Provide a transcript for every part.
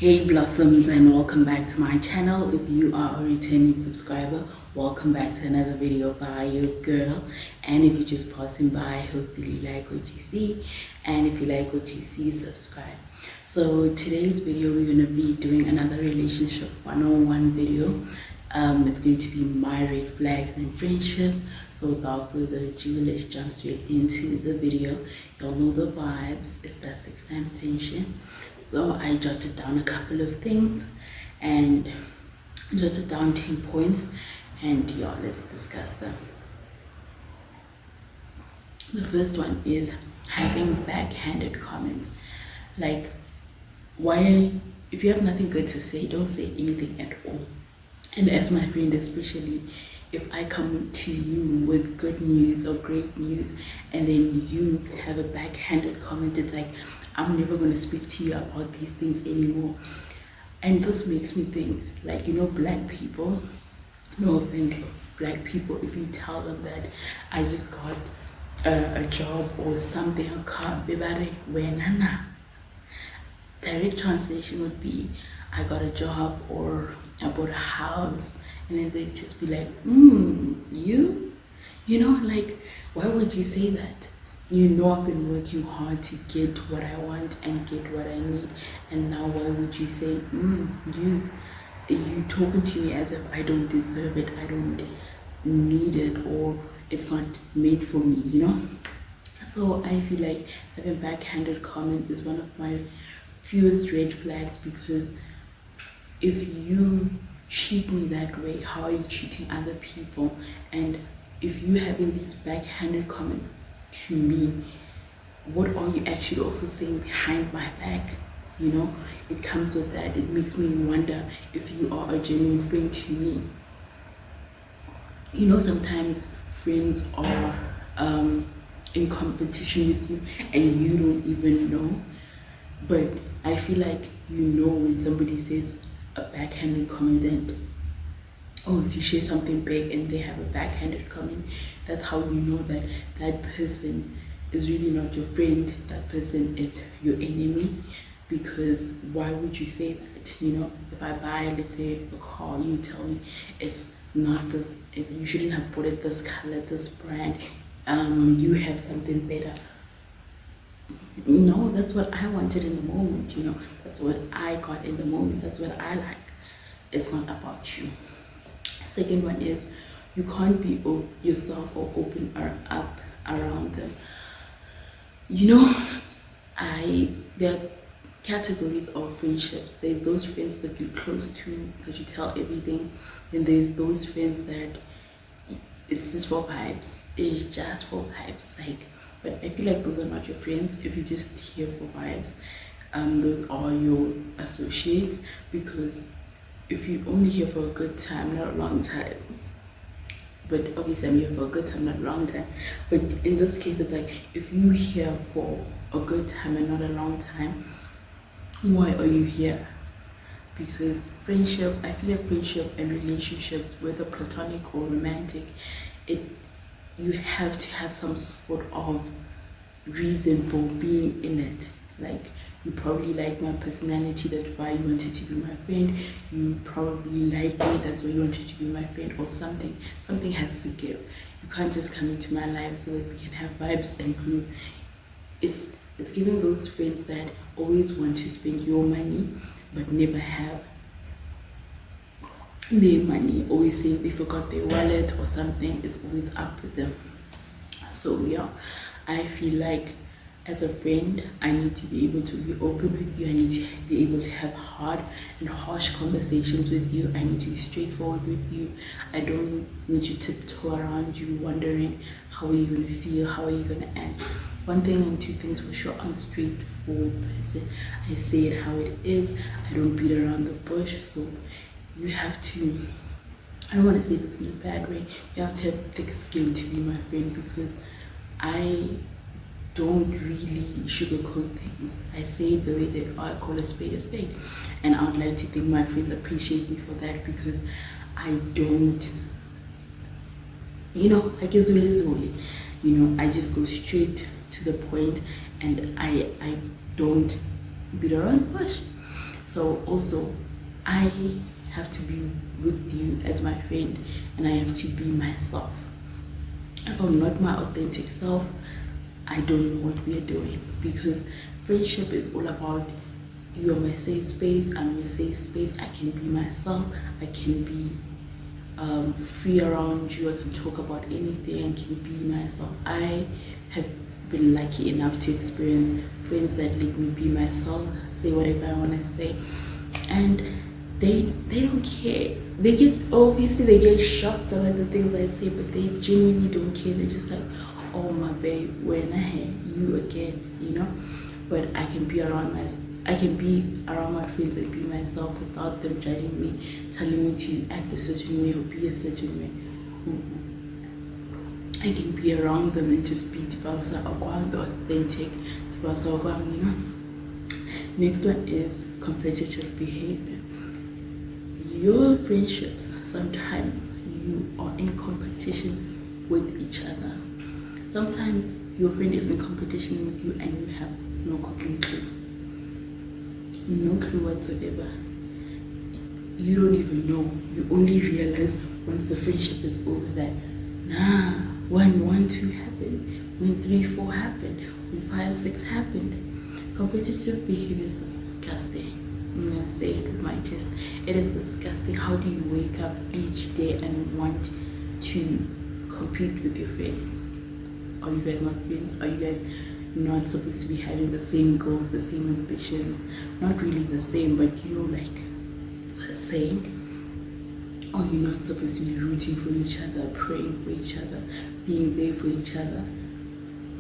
Hey blossoms, and welcome back to my channel. If you are a returning subscriber, welcome back to another video by your girl. And if you're just passing by, hopefully you like what you see, and if you like what you see, subscribe. So today's video, we're going to be doing another relationship 101 video. It's going to be my red flags in friendship. So without further ado, let's jump straight into the video. Y'all know the vibes. It's that 6 times tension. So I jotted down a couple of things and jotted down 10 points, and yeah, let's discuss them. The first one is having backhanded comments. Like, why, if you have nothing good to say, don't say anything at all. And as my friend, especially if I come to you with good news or great news and then you have a backhanded comment, it's like, I'm never going to speak to you about these things anymore. And this makes me think, like, you know, black people, no offense, black people, if you tell them that I just got a job or something, a car, direct translation would be, I got a job or I bought a house, and then they'd just be like, you know, like, why would you say that? You know, I've been working hard to get what I want and get what I need, and now why would you say, you talking to me as if I don't deserve it, I don't need it, or it's not made for me, you know? So I feel like having backhanded comments is one of my fewest red flags, because if you treat me that way, how are you treating other people? And if you having these backhanded comments to me, what are you actually also saying behind my back? You know, it comes with that. It makes me wonder if you are a genuine friend to me. You know, sometimes friends are in competition with you and you don't even know. But I feel like you know when somebody says a backhanded comment, that, oh, if you share something big and they have a backhanded comment, that's how you know that that person is really not your friend, that person is your enemy. Because why would you say that? You know, if I buy, let's say, a car, you tell me it's not this, you shouldn't have bought it this color, this brand, you have something better. No, that's what I wanted in the moment, you know, that's what I got in the moment, that's what I like. It's not about you. Second one is, you can't be yourself or open up around them. You know, there are categories of friendships. There's those friends that you're close to, that you tell everything, and there's those friends that it's just for vibes. It's just for vibes, like. But I feel like those are not your friends. If you're just here for vibes, those are your associates. Because if you're only here for a good time, not a long time, but obviously I'm here for a good time, not a long time, but in this case it's like, if you're here for a good time and not a long time, why are you here? Because friendship, I feel like friendship and relationships, whether platonic or romantic, you have to have some sort of reason for being in it. Like, you probably like my personality, that's why you wanted to be my friend. You probably like me, that's why you wanted to be my friend, or something. Something has to give. You can't just come into my life so that we can have vibes and groove. It's giving those friends that always want to spend your money but never have their money, always saying they forgot their wallet or something. Is always up with them. So yeah, I feel like as a friend, I need to be able to be open with you. I need to be able to have hard and harsh conversations with you. I need to be straightforward with you. I don't need to tiptoe around you wondering how are you going to feel, how are you going to act. One thing and two things for sure, I'm a straightforward person. I say it how it is. I don't beat around the bush. So you have to, I don't want to say this in a bad way, you have to have thick skin to be my friend, because I don't really sugarcoat things. I say the way they are. I call a spade, and I would like to think my friends appreciate me for that, because I don't, you know, I guess you know, I just go straight to the point, and I don't beat around the bush. So also, I have to be with you as my friend, and I have to be myself. If I'm not my authentic self, I don't know what we are doing, because friendship is all about you are my safe space, I'm your safe space, I can be myself, I can be free around you, I can talk about anything, I can be myself. I have been lucky enough to experience friends that let me be myself, say whatever I want to say, and they don't care. They get shocked about the things I say, but they genuinely don't care. They're just like, oh my babe, when I had you again, you know. But I can be around my friends and be myself without them judging me, telling me to act a certain way or be a certain way. I can be around them and just be Dipsogwang, the authentic Dipsogwang, you know. Next one is competitive behavior. Your friendships, sometimes you are in competition with each other. Sometimes your friend is in competition with you and you have no cooking clue. No clue whatsoever. You don't even know. You only realize once the friendship is over that, nah, 1, 1, 2 happened, when 3, 4 happened, when 5, 6 happened. Competitive behavior is disgusting. I'm gonna say it with my chest. It is disgusting. How do you wake up each day and want to compete with your friends? Are you guys not friends? Are you guys not supposed to be having the same goals, the same ambitions? Not really the same, but you know, like the same. Are you not supposed to be rooting for each other, praying for each other, being there for each other?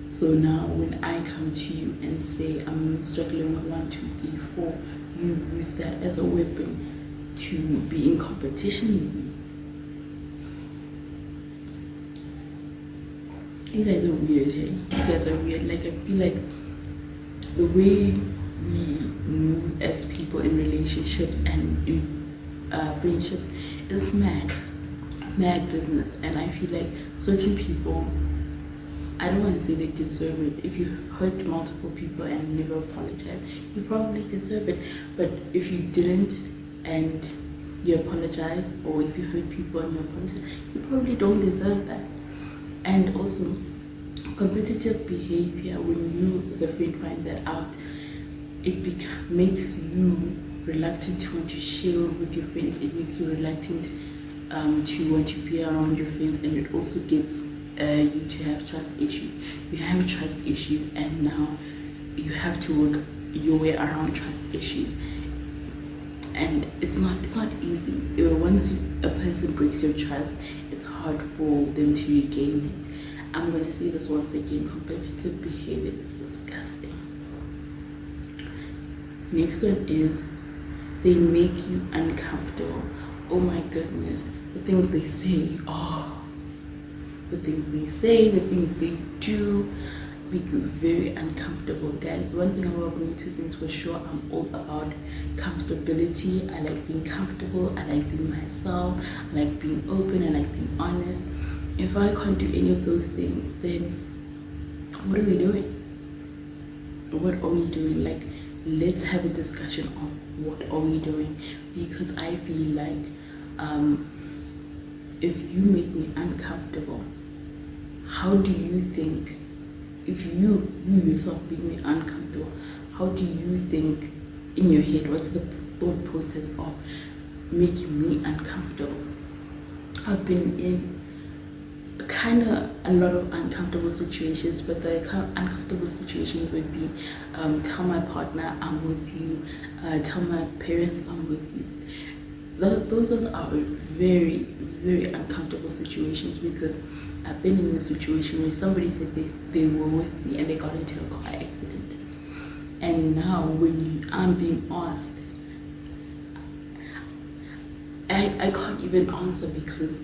So now when I come to you and say I'm struggling with 1, 2, 3, 4, you use that as a weapon to be in competition with me. You guys are weird, hey? You guys are weird. Like, I feel like the way we move as people in relationships and in friendships is mad business. And I feel like certain people, I don't want to say they deserve it. If you've hurt multiple people and never apologize, you probably deserve it. But if you didn't and you apologize, or if you hurt people and you apologize, you probably don't deserve that. And also, competitive behavior, when you as a friend find that out, it makes you reluctant to want to share with your friends. It makes you reluctant to want to be around your friends, and it also gets you to have trust issues. You have trust issues, and now you have to work your way around trust issues. And it's not easy. Once a person breaks your trust, it's hard for them to regain it. I'm gonna say this once again: competitive behavior is disgusting. Next one is they make you uncomfortable. Oh my goodness, the things they say. The things they say, the things they do make you very uncomfortable. Guys, one thing about me, 2 things for sure: I'm all about comfortability. I like being comfortable, I like being myself, I like being open, I like being honest. If I can't do any of those things, then what are we doing? What are we doing? Like, let's have a discussion of what are we doing, because I feel like if you make me uncomfortable, how do you think, if you yourself make me uncomfortable, how do you think in your head, what's the thought process of making me uncomfortable? I've been in kind of a lot of uncomfortable situations, but the uncomfortable situations would be tell my partner I'm with you, tell my parents I'm with you. Those ones are very, very uncomfortable situations, because I've been in a situation where somebody said they were with me and they got into a car accident, and now when I'm being asked, I can't even answer, because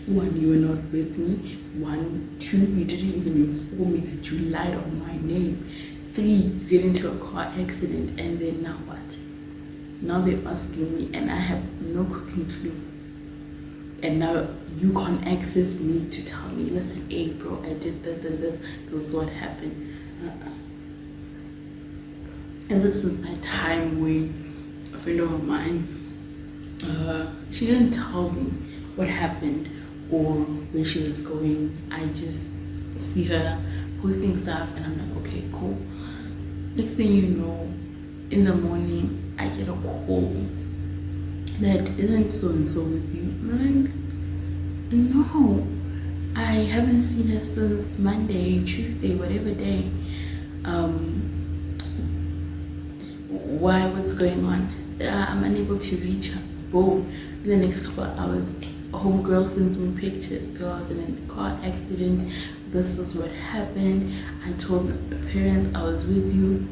1, you were not with me. 1, 2, you didn't even inform me that you lied on my name. 3, you get into a car accident, and then now what? Now they're asking me, and I have no cooking clue. And now you can't access me to tell me, listen, hey bro, I did this and this is what happened. And this is a time where a friend of mine, she didn't tell me what happened or where she was going. I just see her posting stuff and I'm like, okay, cool. Next thing you know, in the morning, I get a call that isn't so and so with you. I'm like, no, I haven't seen her since Monday, Tuesday, whatever day. Why? What's going on? I'm unable to reach her. Boom. In the next couple of hours, a homegirl sends me pictures. Girl, I was in a car accident. This is what happened. I told my parents I was with you.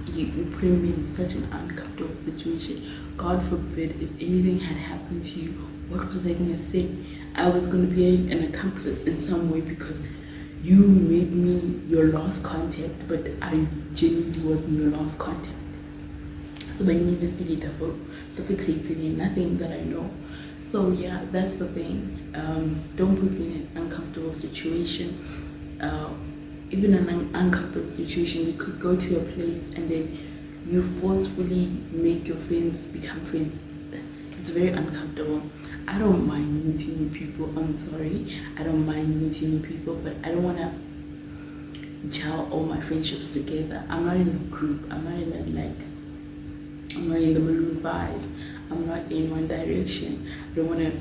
You put me in such an uncomfortable situation. God forbid if anything had happened to you, what was I gonna say? I was gonna be an accomplice in some way because you made me your last contact, but I genuinely wasn't your last contact. So my investigator for the 687, nothing that I know. So yeah, that's the thing. Don't put me in an uncomfortable situation. Even an uncomfortable situation, we could go to a place and then you forcefully make your friends become friends. It's very uncomfortable. I don't mind meeting new people. I'm sorry. I don't mind meeting new people, but I don't want to gel all my friendships together. I'm not in a group. I'm not in the Maroon 5. I'm not in One Direction. I don't want to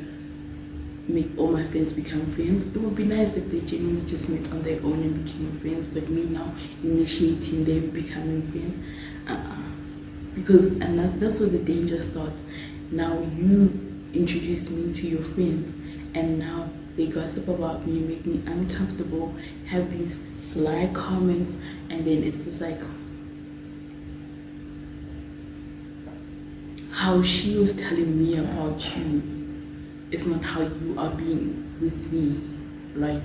make all my friends become friends. It would be nice if they genuinely just met on their own and became friends, but me now initiating them becoming friends, because that's where the danger starts. Now you introduce me to your friends and now they gossip about me, make me uncomfortable, have these sly comments, and then it's just like how she was telling me about you is not how you are being with me. Like,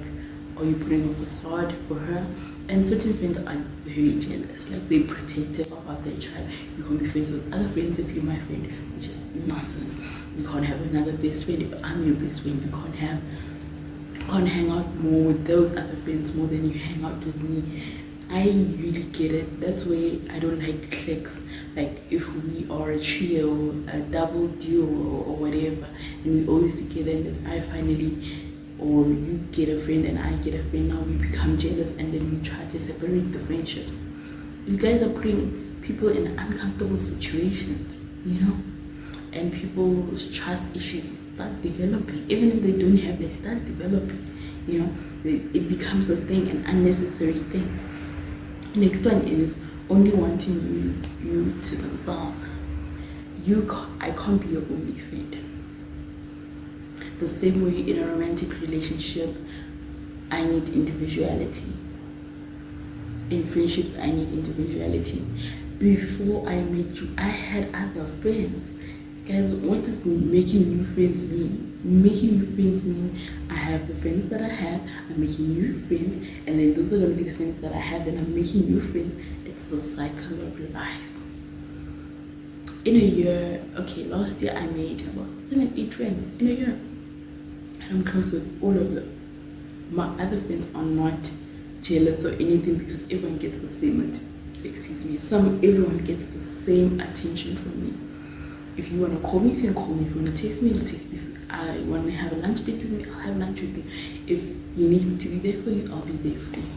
are you putting a facade for her? And certain friends are very jealous, like they're protective about their child. You can't be friends with other friends if you're my friend, which is nonsense. You can't have another best friend if I'm your best friend. You can't hang out more with those other friends more than you hang out with me. I really get it. That's why I don't like cliques. Like if we are a trio, a double duo or whatever, and we always together, and then I finally, or you get a friend and I get a friend, now we become jealous and then we try to separate the friendships. You guys are putting people in uncomfortable situations, you know, and people's trust issues start developing. Even if they don't have, they start developing, you know. It becomes a thing, an unnecessary thing. Next one is only wanting you to themselves. I can't be your only friend. The same way in a romantic relationship, I need individuality. In friendships, I need individuality. Before I met you, I had other friends. Guys, what does making new friends mean? Making new friends mean I have the friends that I have, I'm making new friends, and then those are going to be the friends that I have, then I'm making new friends. It's the cycle of life. In a year, okay, last year I made about 7-8 friends in a year. And I'm close with all of them. My other friends are not jealous or anything because everyone gets the same, everyone gets the same attention from me. If you want to call me, you can call me. If you want to text me, you'll text me. If I want to have a lunch date with me, I'll have lunch with you. If you need me to be there for you, I'll be there for you.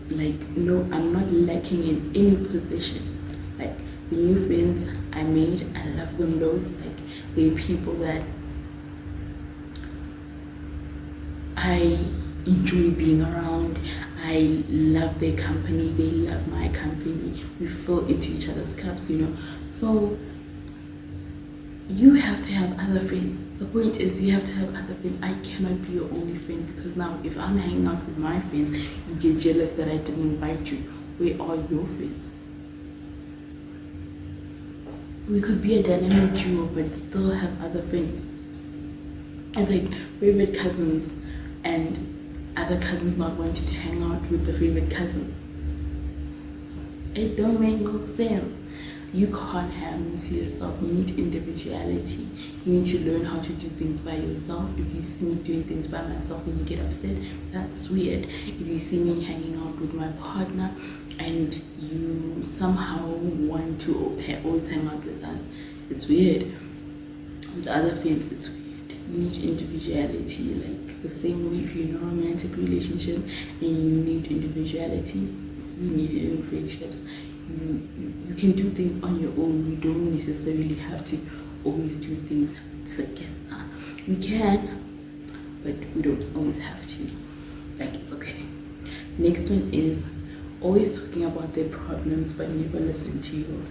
Like, no, I'm not lacking in any position. Like, the new friends I made, I love them loads. Like, they're people that I enjoy being around. I love their company, they love my company. We fill into each other's cups, you know. So you have to have other friends. The point is you have to have other friends. I cannot be your only friend, because now if I'm hanging out with my friends, you get jealous that I didn't invite you. Where are your friends? We could be a dynamic duo but still have other friends. It's like favorite cousins and other cousins not wanting to hang out with the favorite cousins. It don't make no sense. You can't happen to yourself. You need individuality. You need to learn how to do things by yourself. If you see me doing things by myself and you get upset, that's weird. If you see me hanging out with my partner and you somehow want to always hang out with us, it's weird. With other friends, it's weird. You need individuality. Like the same way if you're in a romantic relationship and you need individuality, you need it in friendships. You can do things on your own. You don't necessarily have to always do things together. We can, but we don't always have to. Like, it's okay. Next one is always talking about their problems but never listen to yours.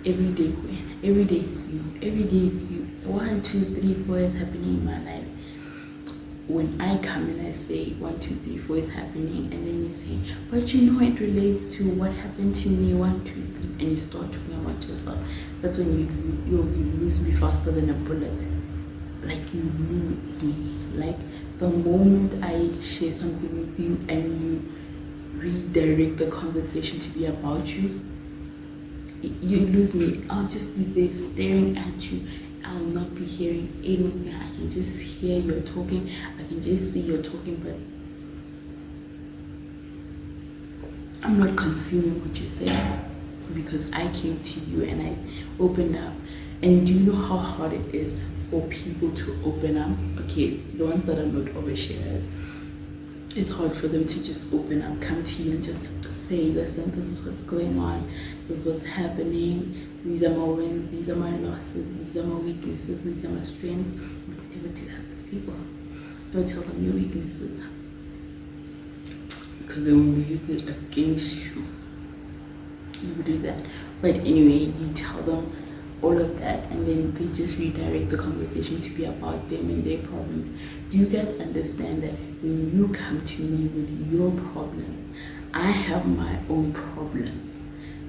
Every day, Queen. Every day it's you. Every day it's you. 1, 2, 3, 4 is happening in my life. When I come and I say 1, 2, 3, 4 is happening, and then you say, but you know it relates to what happened to me, 1, 2, 3, and you start talking about yourself. That's when you lose me faster than a bullet. Like, you lose me. Like, the moment I share something with you and you redirect the conversation to be about you, you lose me. I'll just be there staring at you. I'll not be hearing anything. I can just hear you're talking. I can just see you're talking, but I'm not consuming what you're saying because I came to you and I opened up. And do you know how hard it is for people to open up? Okay, the ones that are not oversharers, it's hard for them to just open up, come to you and just say, listen, this is what's going on, this is what's happening, these are my wins, these are my losses, these are my weaknesses, these are my strengths. But never do that with people. Don't tell them your weaknesses, because they will use it against you. You do that. But anyway, you tell them all of that and then they just redirect the conversation to be about them and their problems. Do you guys understand that when you come to me with your problems, I have my own problems.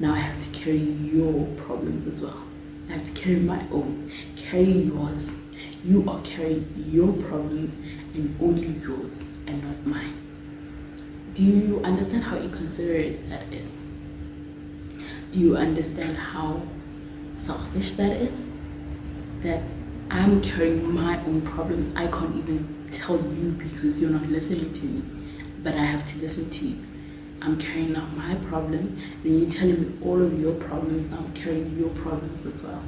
Now I have to carry your problems as well. I have to carry my own. Carry yours. You are carrying your problems and only yours and not mine. Do you understand how inconsiderate that is? Do you understand how selfish that is? That I'm carrying my own problems. I can't even tell you because you're not listening to me, but I have to listen to you. I'm carrying out my problems, then you're telling me all of your problems. Now I'm carrying your problems as well.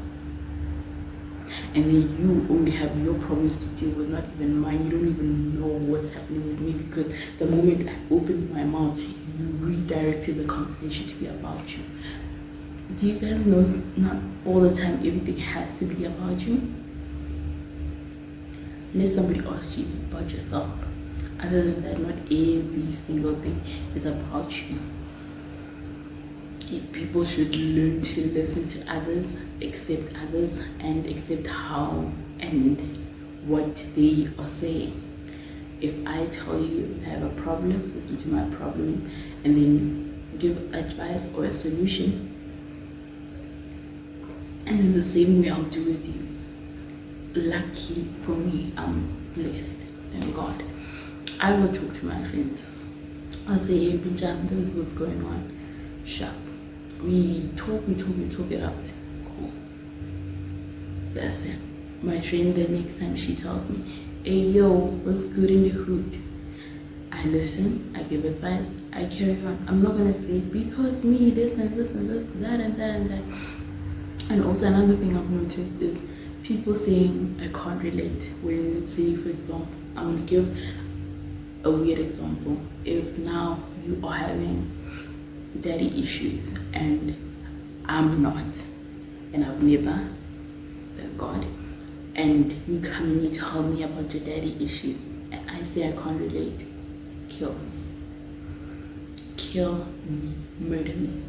And then you only have your problems to deal with, not even mine. You don't even know what's happening with me because the moment I opened my mouth, you redirected the conversation to be about you. Do you guys know not all the time everything has to be about you? Unless somebody asks you about yourself. Other than that, not every single thing is about you. People should learn to listen to others, accept others, and accept how and what they are saying. If I tell you I have a problem, listen to my problem, and then give advice or a solution, and in the same way I'll do with you. Lucky for me, I'm blessed, thank God. I will talk to my friends. I'll say, hey, Binjam, this is what's going on. Sharp. We talk it out. Cool. That's it. My friend, the next time she tells me, hey, yo, what's good in the hood? I listen, I give advice, I carry on. I'm not going to say, because me, this and this and this, that and that and that. And also another thing I've noticed is people saying, I can't relate. When we say, for example, I'm going to give a weird example. If now you are having daddy issues and I'm not, and I've never, thank God, and you come and you tell me about your daddy issues and I say I can't relate, kill me, murder me.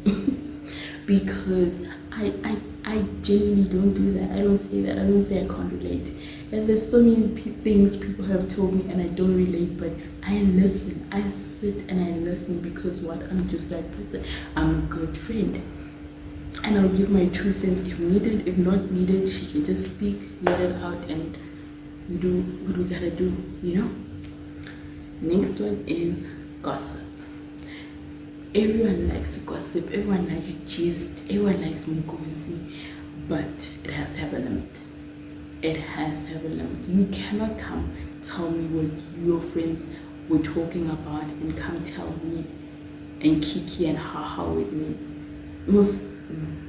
Because I genuinely don't do that. I don't say that. I don't say I can't relate. And there's so many things people have told me and I don't relate, but I listen. I sit and I listen because what? I'm just that person. I'm a good friend. And I'll give my 2 cents if needed. If not needed, she can just speak, let it out, and we do what we gotta do, you know? Next one is gossip. Everyone likes to gossip, everyone likes gist, everyone likes mugozi, but it has to have a limit. It has to have a limit. You cannot come tell me what your friends were talking about and come tell me and kiki and haha with me. Most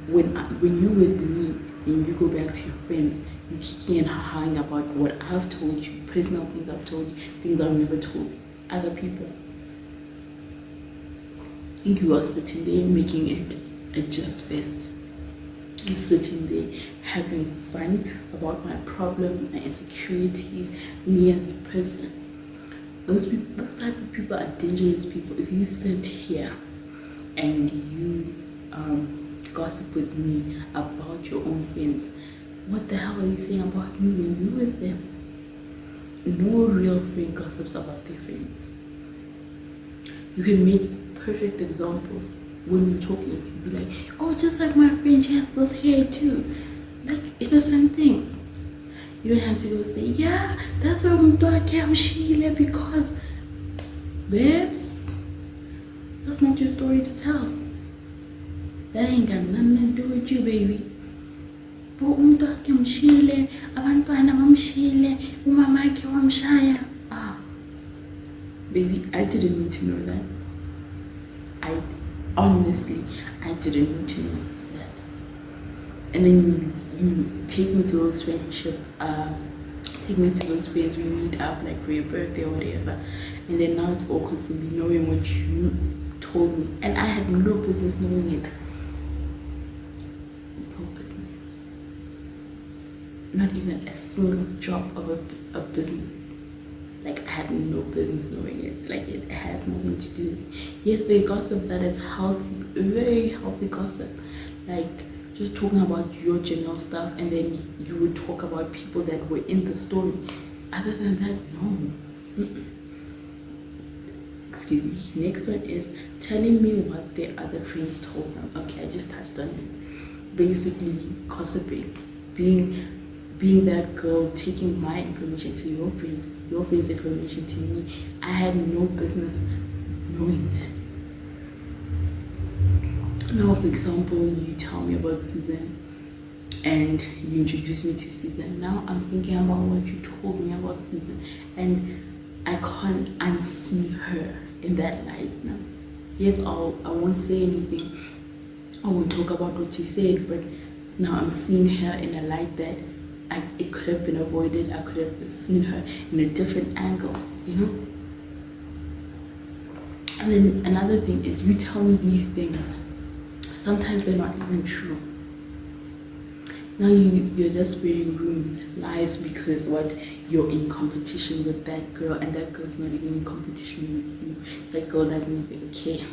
when you're with me and you go back to your friends, you kiki and hahaing about what I've told you, personal things I've told you, things I've never told other people. You are sitting there making it a gist fest. You're sitting there having fun about my problems, my insecurities, me as a person. Those type of people are dangerous people. If you sit here and you gossip with me about your own friends, what the hell are you saying about me when you're with them? No real friend gossips about their friend. You can make perfect examples when you're talking. You can be like, oh, just like my friend, she has this hair too. Like innocent things. You don't have to go say, yeah, that's why I'm dark Sheila, because babes, that's not your story to tell. That ain't got nothing to do with you, baby. But umntwana mshile, abantwana bamshile, umamakhe wamshaya. Ah, baby, I didn't need to know that. Honestly, I didn't need to know that. And then you take me to those friendship, take me to those friends we meet up like for your birthday or whatever, and then now it's awkward for me knowing what you told me, and I had no business knowing it. No business. Not even a single drop of a business. Like I had no business knowing it. Like it has nothing to do. Yes, they gossip that is healthy, very healthy gossip. Like just talking about your general stuff, and then you would talk about people that were in the story. Other than that, no. Excuse me. Next one is telling me what their other friends told them. Okay, I just touched on it. Basically, gossiping, being that girl, taking my information to your friends' information to me. I had no business knowing that. Now, for example, you tell me about Susan and you introduce me to Susan. Now I'm thinking about what you told me about Susan, and I can't unsee her in that light now. Yes, I won't say anything. I won't talk about what you said, but now I'm seeing her in a light that it could have been avoided. I could have seen her in a different angle, you know? And then another thing is you tell me these things. Sometimes they're not even true. Now you're just spreading rumors, lies, because what you're in competition with that girl, and that girl's not even in competition with you. That girl doesn't even care.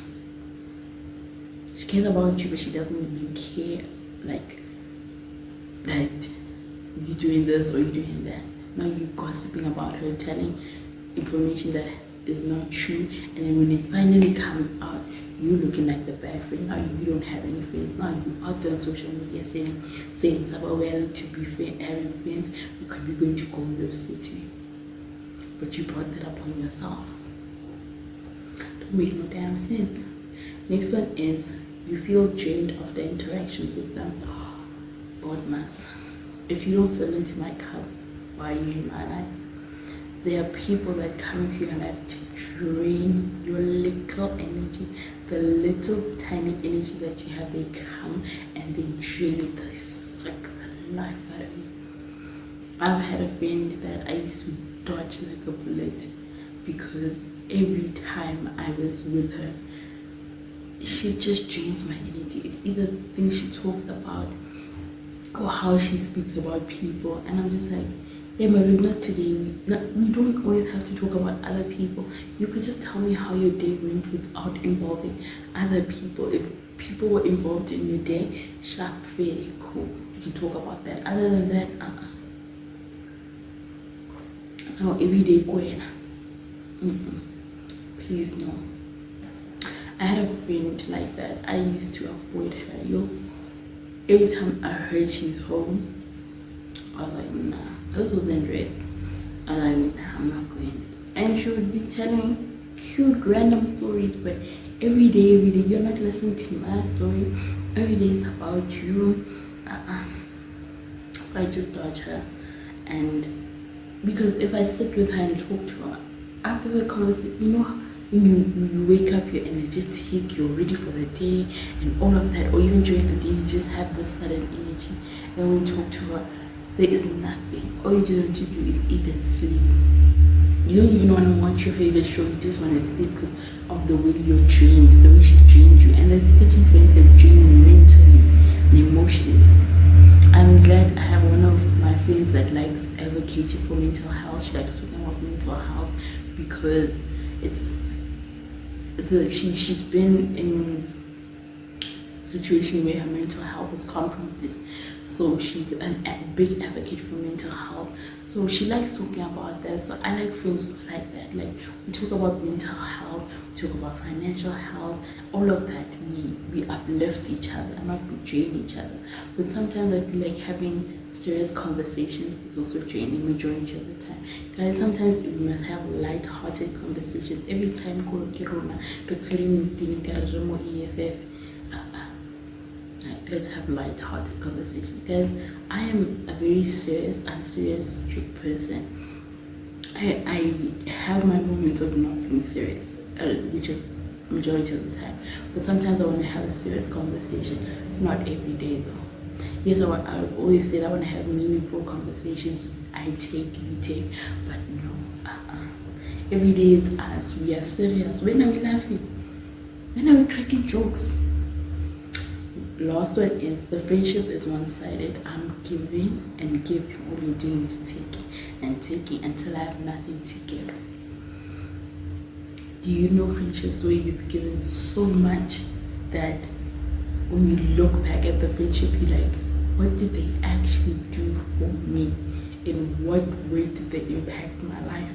She cares about you, but she doesn't even care like that you doing this or you doing that. Now you gossiping about her, telling information that is not true, and then when it finally comes out, you looking like the bad friend. Now you don't have any friends. Now you out there on social media saying about, well, to be having friends, we could be going to Gold City, but you brought that upon yourself. Don't make no damn sense. Next one is you feel drained after interactions with them. Godmas. If you don't fall into my cup, why are you in my life? There are people that come into your life to drain your little energy, the little tiny energy that you have. They come and they drain it. They suck the life out of you. I've had a friend that I used to dodge like a bullet because every time I was with her, she just drains my energy. It's either things she talks about or how she speaks about people, and I'm just like, yeah, but not today. We don't always have to talk about other people. You could just tell me how your day went without involving other people. If people were involved in your day, sharp, fairly cool. You can talk about that. Other than that, no, everyday Gwen. Please no. I had a friend like that. I used to avoid her. Every time I heard she's home, I was like, nah. This was in dress. I was like, nah, I'm not going. And she would be telling cute random stories, but every day you're not listening to my story. Every day it's about you. So I just dodge her. And because if I sit with her and talk to her after the conversation, you know, when you wake up, you're energetic, you're ready for the day and all of that, or even during the day you just have this sudden energy, and when you talk to her there is nothing. All you just want to do is eat and sleep. You don't even want to watch your favorite show, you just want to sleep because of the way you're trained, the way she trained you. And there's certain friends that train you mentally and emotionally. I'm glad I have one of my friends that likes advocating for mental health. She likes talking about mental health because she's been in a situation where her mental health is compromised. So she's a big advocate for mental health. So she likes talking about that. So I like friends like that. Like, we talk about mental health, we talk about financial health, all of that. We uplift each other and not we drain each other. But sometimes I feel like having serious conversations is also draining majority of the time. Guys, sometimes we must have light-hearted conversations. Every time go kirona, EFF. Let's have light-hearted conversations. Guys, I am a very serious and strict person. I have my moments of not being serious, which is majority of the time. But sometimes I want to have a serious conversation. Not every day though. Yes, I've always said I want to have meaningful conversations. I take, you take, but no. Every day it's us. We are serious. When are we laughing? When are we cracking jokes? Last one is the friendship is one-sided. I'm giving and giving. All you're doing is taking and taking until I have nothing to give. Do you know friendships where you've given so much that when you look back at the friendship, you're like, what did they actually do for me? In what way did they impact my life?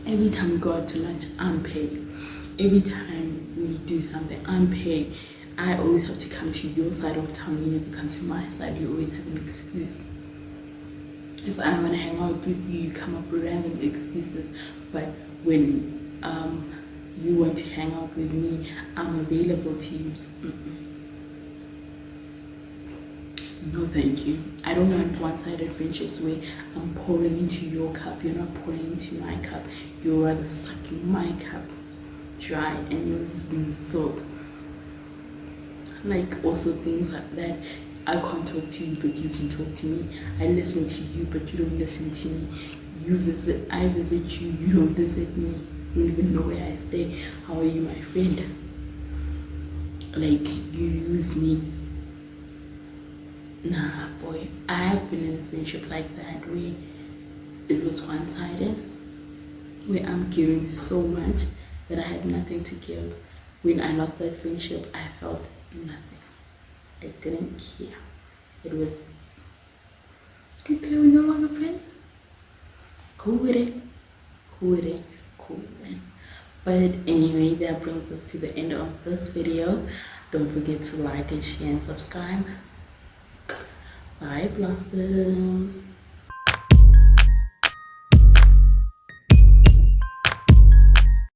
Every time we go out to lunch, I'm paying. Every time we do something, I'm paying. I always have to come to your side of town. You never come to my side. You always have an excuse. If I want to hang out with you, you come up with random excuses. But when you want to hang out with me, I'm available to you. No, thank you. I don't want one-sided friendships where I'm pouring into your cup, you're not pouring into my cup. You're rather sucking my cup dry and yours is being filled. Like, also things like that. I can't talk to you, but you can talk to me. I listen to you, but you don't listen to me. I visit you, you don't visit me. You don't even know where I stay. How are you, my friend? Like, you use me. Nah, boy. I have been in a friendship like that where it was one-sided, where I'm giving so much that I had nothing to give. When I lost that friendship, I felt nothing. I didn't care. It was okay, we're no longer friends. Cool with it. Cool with it. Cool with it. But anyway, that brings us to the end of this video. Don't forget to like and share and subscribe. Bye, blossoms.